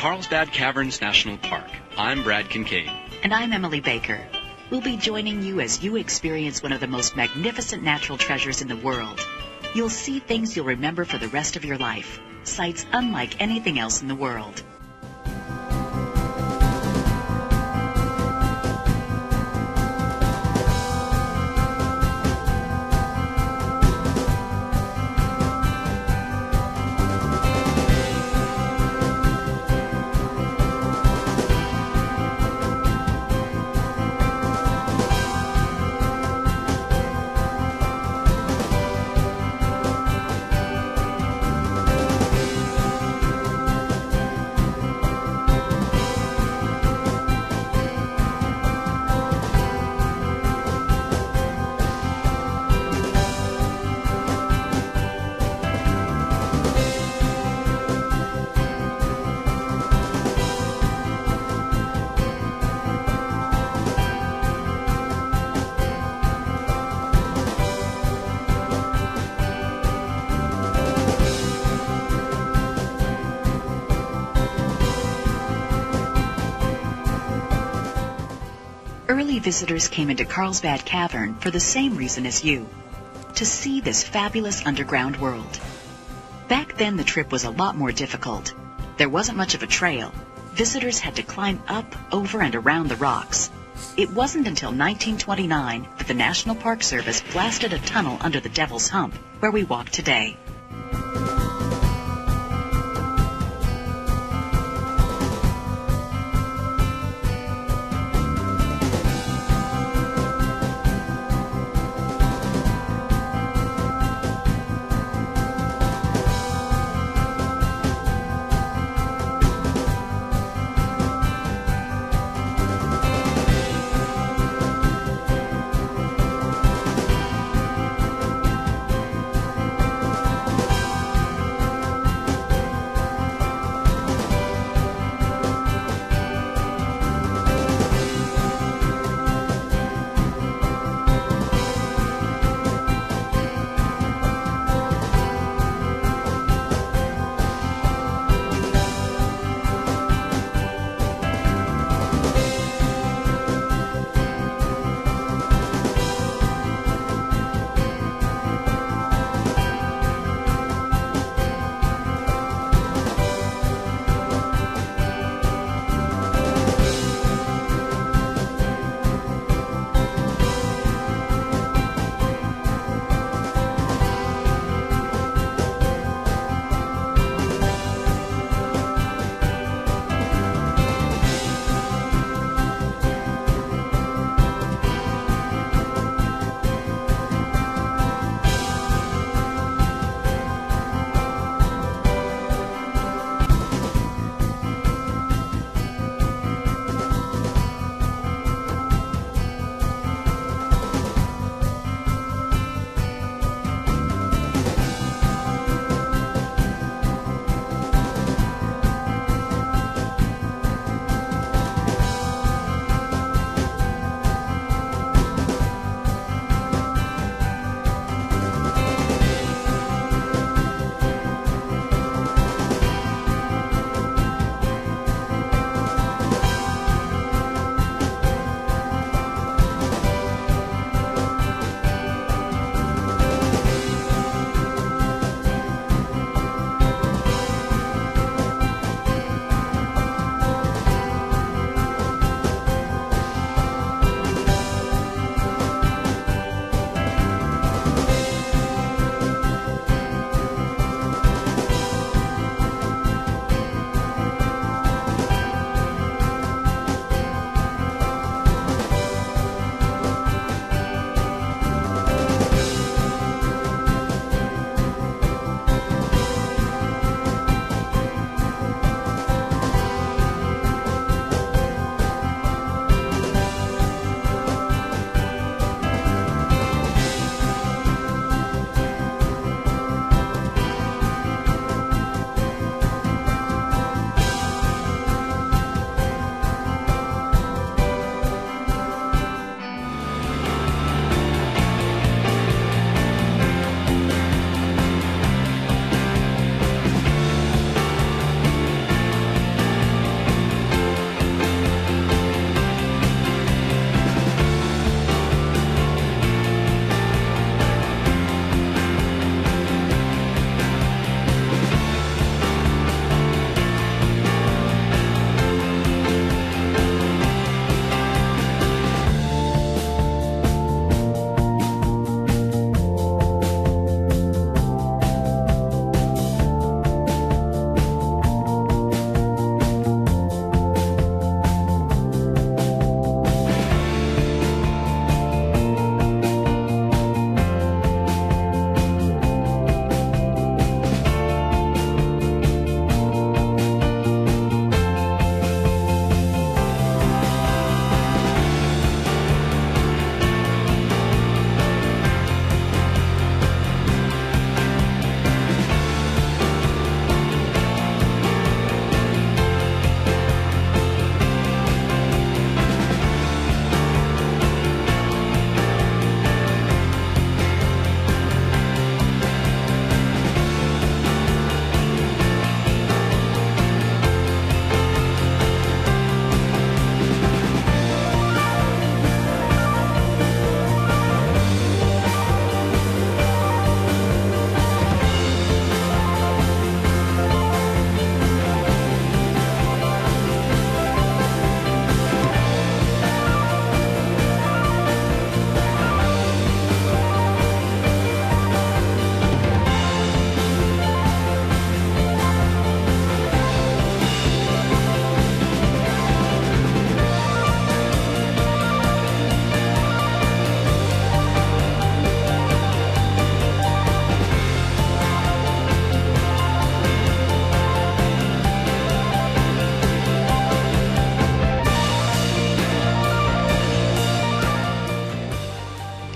Carlsbad Caverns National Park. I'm Brad Kincaid. And I'm Emily Baker. We'll be joining you as you experience one of the most magnificent natural treasures in the world. You'll see things you'll remember for the rest of your life. Sights unlike anything else in the world. Early visitors came into Carlsbad Cavern for the same reason as you, to see this fabulous underground world. Back then the trip was a lot more difficult. There wasn't much of a trail. Visitors had to climb up, over, and around the rocks. It wasn't until 1929 that the National Park Service blasted a tunnel under the Devil's Hump, where we walk today.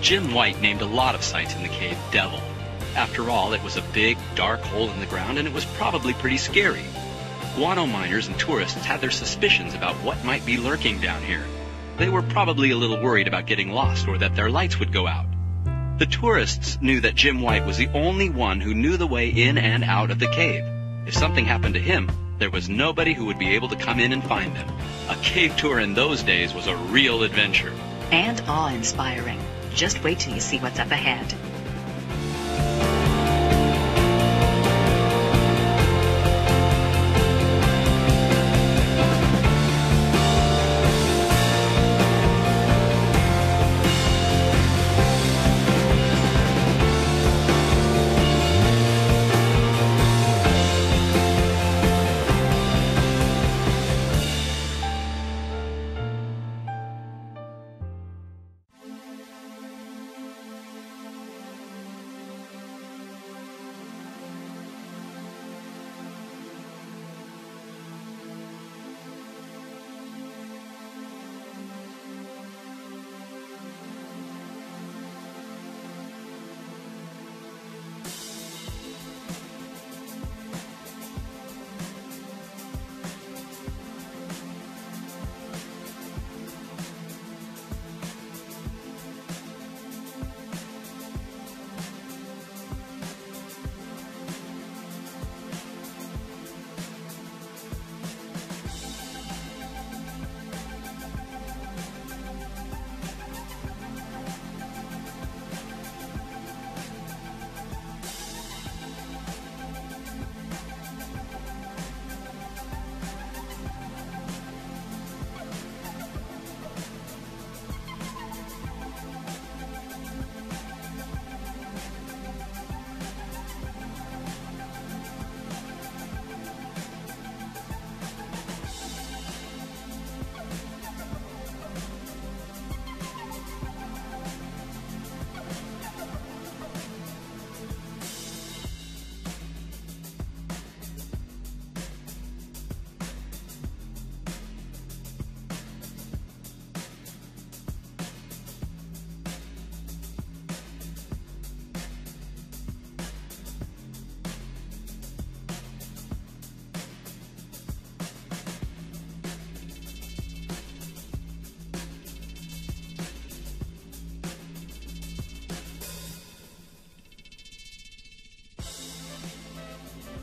Jim White named a lot of sites in the cave Devil. After all, it was a big, dark hole in the ground, and it was probably pretty scary. Guano miners and tourists had their suspicions about what might be lurking down here. They were probably a little worried about getting lost or that their lights would go out. The tourists knew that Jim White was the only one who knew the way in and out of the cave. If something happened to him, there was nobody who would be able to come in and find them. A cave tour in those days was a real adventure. And awe-inspiring. Just wait till you see what's up ahead.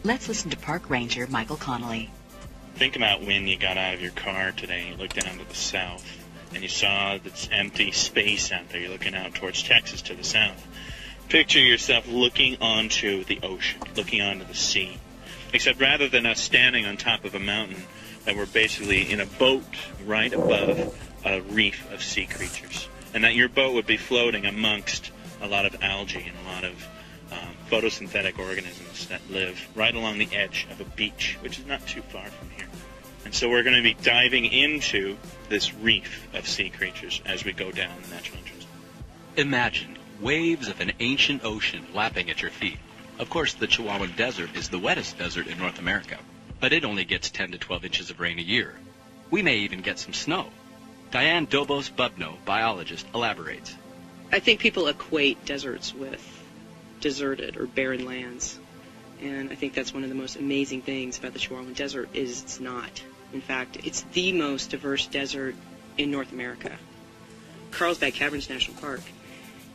Let's listen to Park Ranger Michael Connolly. Think about when you got out of your car today, you looked down to the south, and you saw this empty space out there. You're looking out towards Texas to the south. Picture yourself looking onto the ocean, looking onto the sea. Except rather than us standing on top of a mountain, that we're basically in a boat right above a reef of sea creatures. And that your boat would be floating amongst a lot of algae and a lot of photosynthetic organisms that live right along the edge of a beach, which is not too far from here. And so we're going to be diving into this reef of sea creatures as we go down the natural entrance. Imagine waves of an ancient ocean lapping at your feet. Of course, the Chihuahuan Desert is the wettest desert in North America, but it only gets 10 to 12 inches of rain a year. We may even get some snow. Diane Dobos-Bubno, biologist, elaborates. I think people equate deserts with deserted or barren lands. And I think that's one of the most amazing things about the Chihuahuan Desert is it's not. In fact, it's the most diverse desert in North America. Carlsbad Caverns National Park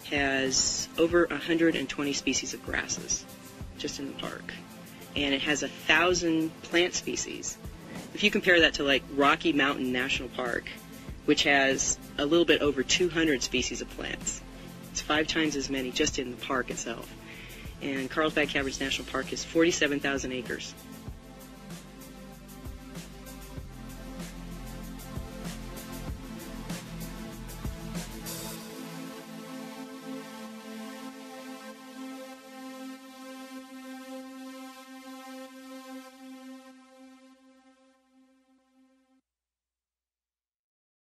has over 120 species of grasses just in the park. And it has 1,000 plant species. If you compare that to like Rocky Mountain National Park, which has a little bit over 200 species of plants. It's 5 times as many just in the park itself. And Carlsbad Caverns National Park is 47,000 acres.